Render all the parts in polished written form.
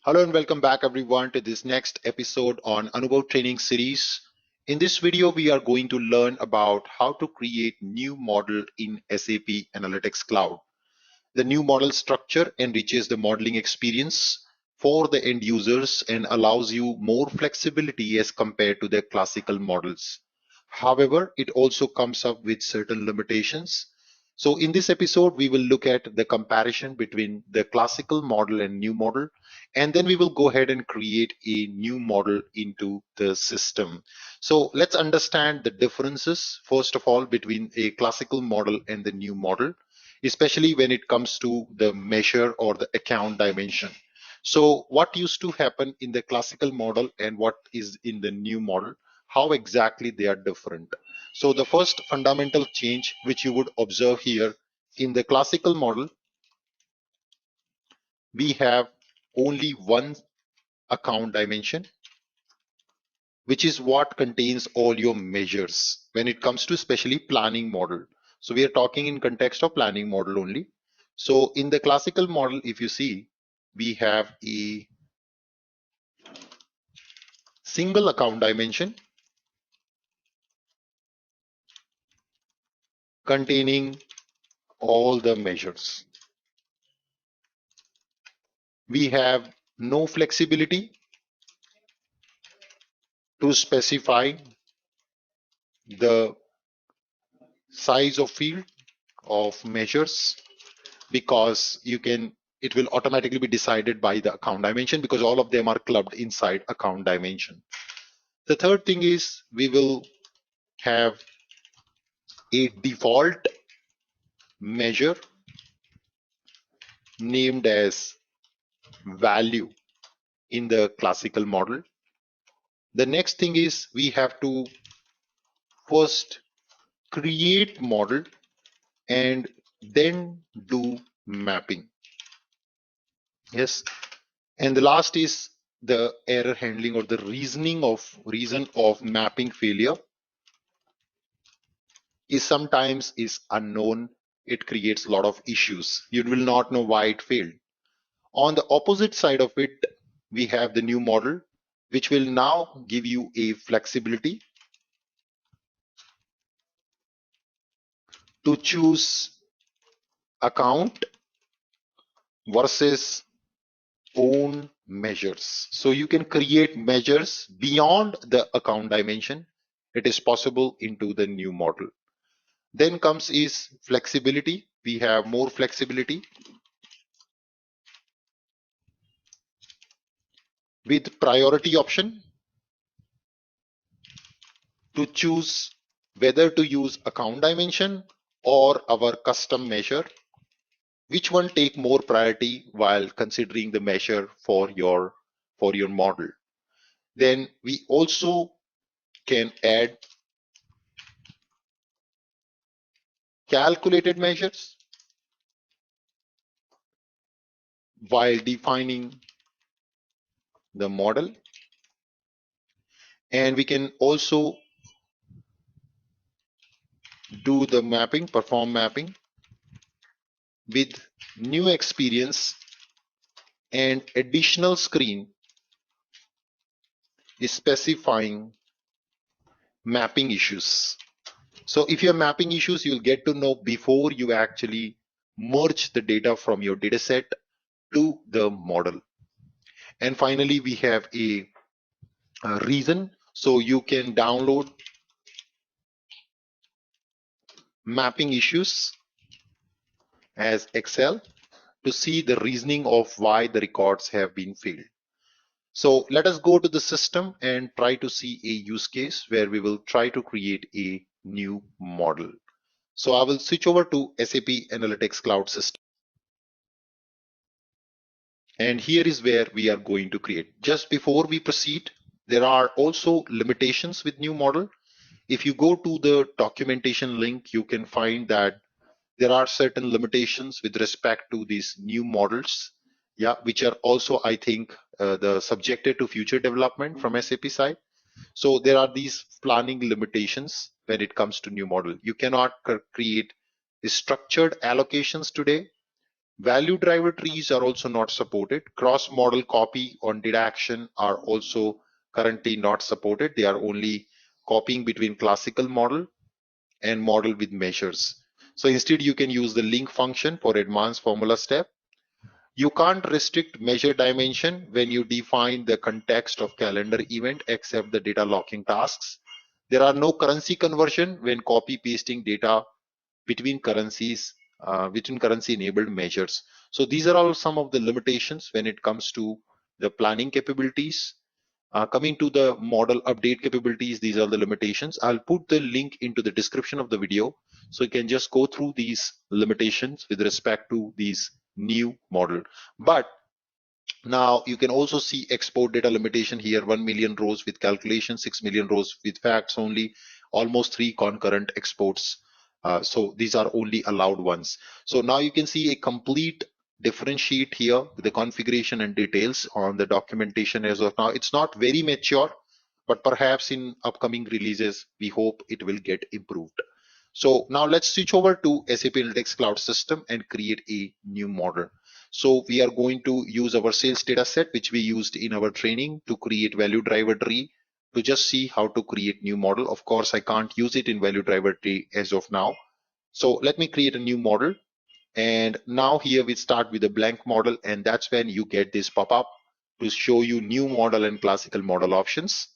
Hello and welcome back everyone to this next episode on Anubhav Training Series. In this video, we are going to learn about how to create new model in SAP Analytics Cloud. The new model structure enriches the modeling experience for the end users and allows you more flexibility as compared to the classical models. However, it also comes up with certain limitations. So in this episode, we will look at the comparison between the classical model and new model, and then we will go ahead and create a new model into the system. So let's understand the differences, first of all, between a classical model and the new model, especially when it comes to the measure or the account dimension. So what used to happen in the classical model and what is in the new model, how exactly they are different. So the first fundamental change which you would observe here in the classical model, we have only one account dimension, which is what contains all your measures when it comes to especially planning model. So we are talking in context of planning model only. So in the classical model, if you see, we have a single account dimension containing all the measures. We have no flexibility to specify the size of field of measures because it will automatically be decided by the account dimension because all of them are clubbed inside account dimension. The third thing is we will have a default measure named as value in the classical model. The next thing is we have to first create model and then do mapping. Yes. And the last is the error handling or the reason of mapping failure is sometimes is unknown. It creates a lot of issues. You will not know why it failed. On the opposite side of it, we have the new model, which will now give you a flexibility to choose account versus own measures. So you can create measures beyond the account dimension. It is possible into the new model. Then comes is flexibility. We have more flexibility with priority option to choose whether to use account dimension or our custom measure, which one take more priority while considering the measure for your model. Then we also can add calculated measures while defining the model, and we can also do the mapping, perform mapping with new experience and additional screen is specifying mapping issues. So if you have mapping issues, you'll get to know before you actually merge the data from your data set to the model. And finally, we have a reason. So you can download mapping issues as Excel to see the reasoning of why the records have been failed. So let us go to the system and try to see a use case where we will try to create a new model. So I will switch over to SAP Analytics Cloud System. And here is where we are going to create. Just before we proceed, there are also limitations with new model. If you go to the documentation link, you can find that there are certain limitations with respect to these new models, yeah, which are also, I think, the subjected to future development from SAP side. So there are these planning limitations when it comes to new model. You cannot create structured allocations today Value driver trees are also not supported. Cross model copy on data action are also currently not supported. They are only copying between classical model and model with measures. So instead, you can use the link function for advanced formula step. You can't restrict measure dimension when you define the context of calendar event except the data locking tasks. There are no currency conversion when copy pasting data between currencies, between currency enabled measures. So these are all some of the limitations when it comes to the planning capabilities. Coming to the model update capabilities, these are the limitations. I'll put the link into the description of the video so you can just go through these limitations with respect to these new model. But now you can also see export data limitation here, 1 million rows with calculation, 6 million rows with facts only, almost 3 concurrent exports. So these are only allowed ones. So now you can see a complete different sheet here with the configuration and details on the documentation as of now. It's not very mature, but perhaps in upcoming releases, we hope it will get improved. So now let's switch over to SAP Analytics Cloud System and create a new model. So we are going to use our sales data set, which we used in our training to create value driver tree to just see how to create new model. Of course, I can't use it in value driver tree as of now. So let me create a new model. And now here we start with a blank model, and that's when you get this pop-up to show you new model and classical model options.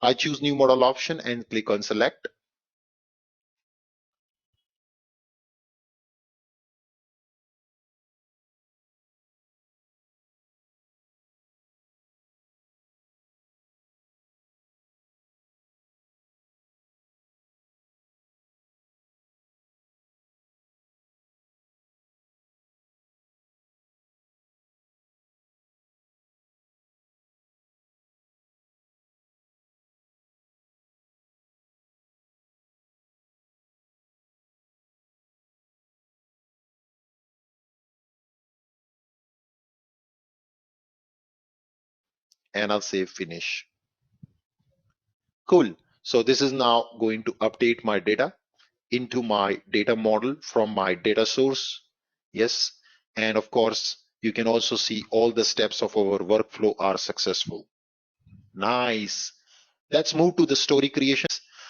I choose new model option and click on select. And I'll say finish. Cool. So this is now going to update my data into my data model from my data source. Yes. And of course, you can also see all the steps of our workflow are successful. Nice. Let's move to the story creation.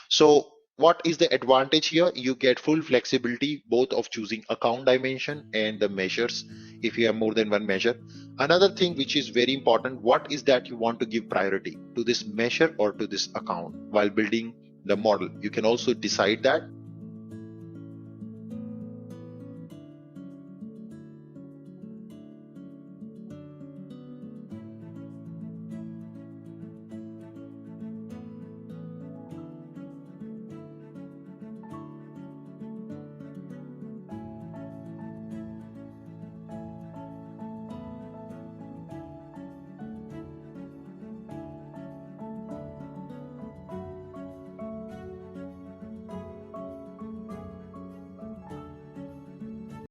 So what is the advantage here? You get full flexibility both of choosing account dimension and the measures if you have more than one measure. Another thing which is very important, what is that you want to give priority to this measure or to this account while building the model? You can also decide that.